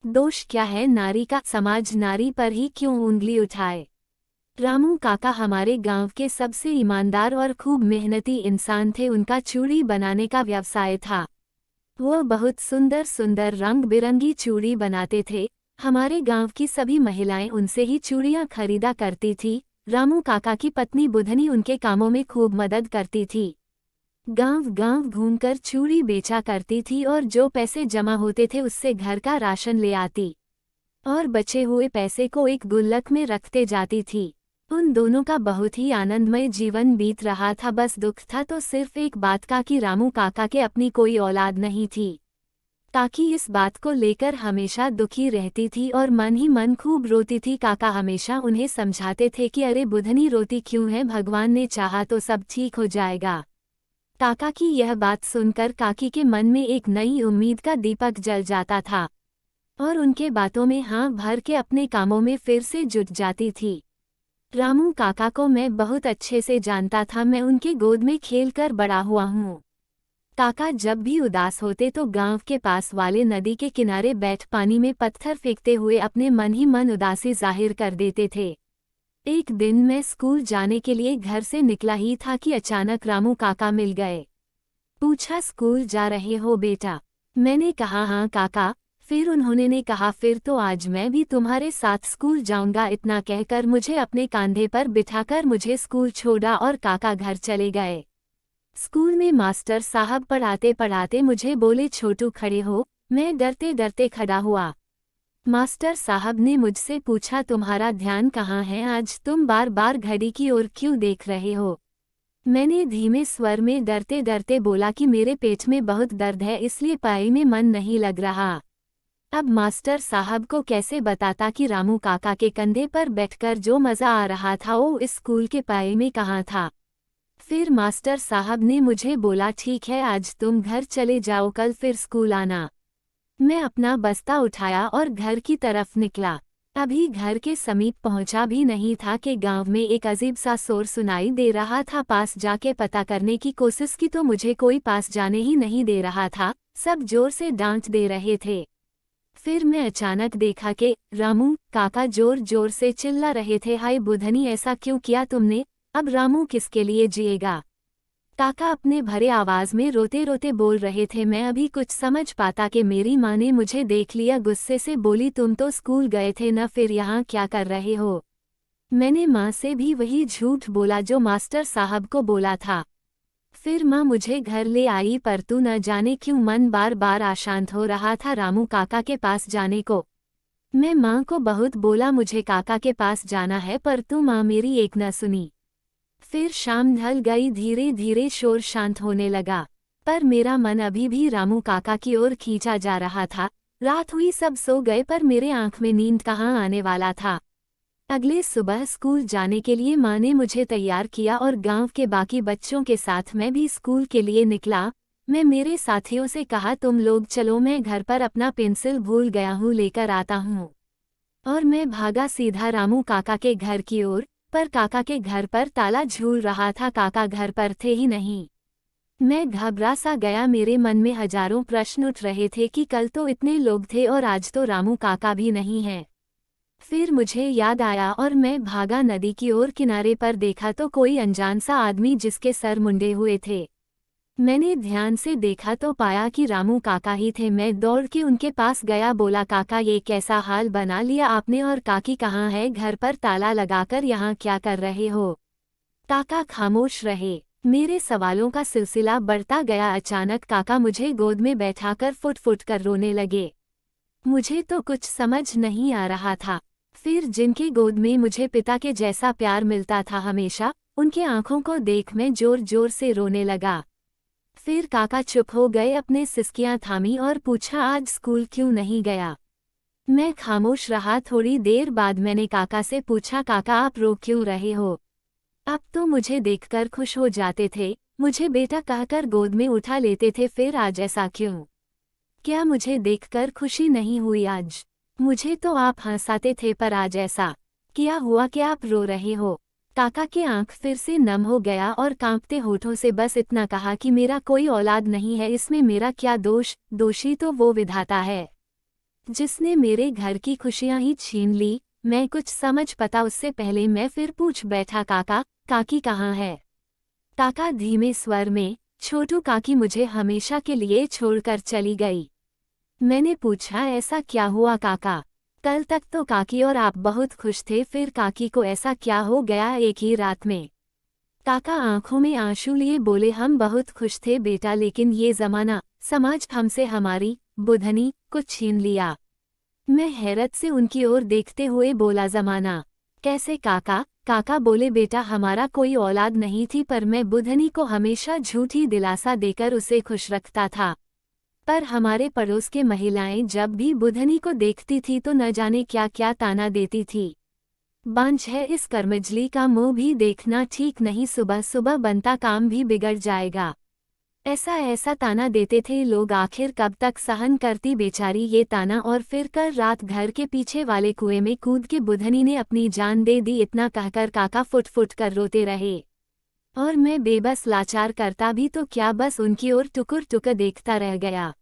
दोष क्या है नारी का, समाज नारी पर ही क्यों उंगली उठाए। रामू काका हमारे गांव के सबसे ईमानदार और खूब मेहनती इंसान थे। उनका चूड़ी बनाने का व्यवसाय था। वो बहुत सुंदर सुंदर रंग बिरंगी चूड़ी बनाते थे। हमारे गांव की सभी महिलाएं उनसे ही चूड़ियां खरीदा करती थी। रामू काका की पत्नी बुधनी उनके कामों में खूब मदद करती थी। गांव गांव घूमकर चूड़ी बेचा करती थी और जो पैसे जमा होते थे उससे घर का राशन ले आती और बचे हुए पैसे को एक गुल्लक में रखते जाती थी। उन दोनों का बहुत ही आनंदमय जीवन बीत रहा था। बस दुख था तो सिर्फ एक बात का कि रामू काका के अपनी कोई औलाद नहीं थी। काकी इस बात को लेकर हमेशा दुखी रहती थी और मन ही मन खूब रोती थी। काका हमेशा उन्हें समझाते थे कि अरे बुधनी रोती क्यों है, भगवान ने चाहा तो सब ठीक हो जाएगा। काका की यह बात सुनकर काकी के मन में एक नई उम्मीद का दीपक जल जाता था और उनके बातों में हाँ भर के अपने कामों में फिर से जुट जाती थी। रामू काका को मैं बहुत अच्छे से जानता था। मैं उनके गोद में खेलकर बड़ा हुआ हूँ। काका जब भी उदास होते तो गांव के पास वाले नदी के किनारे बैठ पानी में पत्थर फेंकते हुए अपने मन ही मन उदासी जाहिर कर देते थे। एक दिन मैं स्कूल जाने के लिए घर से निकला ही था कि अचानक रामू काका मिल गए। पूछा, स्कूल जा रहे हो बेटा? मैंने कहा हाँ काका। फिर उन्होंने कहा फिर तो आज मैं भी तुम्हारे साथ स्कूल जाऊंगा। इतना कहकर मुझे अपने कंधे पर बिठाकर मुझे स्कूल छोड़ा और काका घर चले गए। स्कूल में मास्टर साहब पढ़ाते पढ़ाते मुझे बोले, छोटू खड़े हो। मैं डरते डरते खड़ा हुआ। मास्टर साहब ने मुझसे पूछा, तुम्हारा ध्यान कहाँ है? आज तुम बार बार घड़ी की ओर क्यों देख रहे हो? मैंने धीमे स्वर में डरते डरते बोला कि मेरे पेट में बहुत दर्द है, इसलिए पढ़ाई में मन नहीं लग रहा। अब मास्टर साहब को कैसे बताता कि रामू काका के कंधे पर बैठकर जो मज़ा आ रहा था वो इस स्कूल के पढ़ाई में कहाँ था। फिर मास्टर साहब ने मुझे बोला, ठीक है आज तुम घर चले जाओ, कल फिर स्कूल आना। मैं अपना बस्ता उठाया और घर की तरफ निकला। अभी घर के समीप पहुंचा भी नहीं था कि गांव में एक अजीब सा शोर सुनाई दे रहा था। पास जाके पता करने की कोशिश की तो मुझे कोई पास जाने ही नहीं दे रहा था। सब जोर से डांट दे रहे थे। फिर मैं अचानक देखा कि रामू काका जोर जोर से चिल्ला रहे थे, हाय बुधनी ऐसा क्यों किया तुमने? अब रामू किसके लिए जिएगा? काका अपने भरे आवाज में रोते रोते बोल रहे थे। मैं अभी कुछ समझ पाता कि मेरी माँ ने मुझे देख लिया। गुस्से से बोली, तुम तो स्कूल गए थे न, फिर यहाँ क्या कर रहे हो? मैंने माँ से भी वही झूठ बोला जो मास्टर साहब को बोला था। फिर माँ मुझे घर ले आई, पर तू न जाने क्यों मन बार बार अशांत हो रहा था रामू काका के पास जाने को। मैं माँ को बहुत बोला मुझे काका के पास जाना है, पर तू माँ मेरी एक न सुनी। फिर शाम ढल गई, धीरे धीरे शोर शांत होने लगा, पर मेरा मन अभी भी रामू काका की ओर खींचा जा रहा था। रात हुई, सब सो गए, पर मेरे आंख में नींद कहाँ आने वाला था। अगले सुबह स्कूल जाने के लिए माँ ने मुझे तैयार किया और गांव के बाकी बच्चों के साथ मैं भी स्कूल के लिए निकला। मैं मेरे साथियों से कहा, तुम लोग चलो, मैं घर पर अपना पेंसिल भूल गया हूँ, लेकर आता हूँ। और मैं भागा सीधा रामू काका के घर की ओर, पर काका के घर पर ताला झूल रहा था। काका घर पर थे ही नहीं। मैं घबरा सा गया। मेरे मन में हजारों प्रश्न उठ रहे थे कि कल तो इतने लोग थे और आज तो रामू काका भी नहीं है। फिर मुझे याद आया और मैं भागा नदी की ओर। किनारे पर देखा तो कोई अनजान सा आदमी जिसके सर मुंडे हुए थे। मैंने ध्यान से देखा तो पाया कि रामू काका ही थे। मैं दौड़ के उनके पास गया, बोला, काका ये कैसा हाल बना लिया आपने, और काकी कहाँ है? घर पर ताला लगाकर यहाँ क्या कर रहे हो? काका खामोश रहे। मेरे सवालों का सिलसिला बढ़ता गया। अचानक काका मुझे गोद में बैठाकर फुट फुट कर रोने लगे। मुझे तो कुछ समझ नहीं आ रहा था। फिर जिनके गोद में मुझे पिता के जैसा प्यार मिलता था हमेशा, उनके आंखों को देख मैं जोर जोर से रोने लगा। फिर काका चुप हो गए, अपने सिसकियां थामी और पूछा, आज स्कूल क्यों नहीं गया? मैं खामोश रहा। थोड़ी देर बाद मैंने काका से पूछा, काका आप रो क्यों रहे हो? अब तो मुझे देखकर खुश हो जाते थे, मुझे बेटा कहकर गोद में उठा लेते थे, फिर आज ऐसा क्यों? क्या मुझे देखकर खुशी नहीं हुई आज? मुझे तो आप हंसाते थे, पर आज ऐसा क्या हुआ कि आप रो रहे हो? काका की आंख फिर से नम हो गया और कांपते होठों से बस इतना कहा कि मेरा कोई औलाद नहीं है, इसमें मेरा क्या दोष? दोषी तो वो विधाता है। जिसने मेरे घर की खुशियां ही छीन ली। मैं कुछ समझ पता उससे पहले मैं फिर पूछ बैठा, काका काकी कहाँ है? काका धीमे स्वर में, छोटू काकी मुझे हमेशा के लिए छोड़कर चली गई। मैंने पूछा, ऐसा क्या हुआ काका? कल तक तो काकी और आप बहुत खुश थे, फिर काकी को ऐसा क्या हो गया एक ही रात में? काका आंखों में आंसू लिए बोले, हम बहुत खुश थे बेटा, लेकिन ये जमाना, समाज हमसे हमारी बुधनी को छीन लिया। मैं हैरत से उनकी ओर देखते हुए बोला, जमाना कैसे काका? काका बोले, बेटा हमारा कोई औलाद नहीं थी, पर मैं बुधनी को हमेशा झूठी दिलासा देकर उसे खुश रखता था। पर हमारे पड़ोस के महिलाएं जब भी बुधनी को देखती थी तो न जाने क्या क्या ताना देती थी। बांझ है, इस कर्मजली का मुंह भी देखना ठीक नहीं, सुबह सुबह बनता काम भी बिगड़ जाएगा। ऐसा ऐसा ताना देते थे लोग, आखिर कब तक सहन करती बेचारी ये ताना। और फिर कल रात घर के पीछे वाले कुएं में कूद के बुधनी ने अपनी जान दे दी। इतना कहकर काका फुट फुट कर रोते रहे और मैं बेबस लाचार करता भी तो क्या, बस उनकी ओर टुकुर टुकुर देखता रह गया।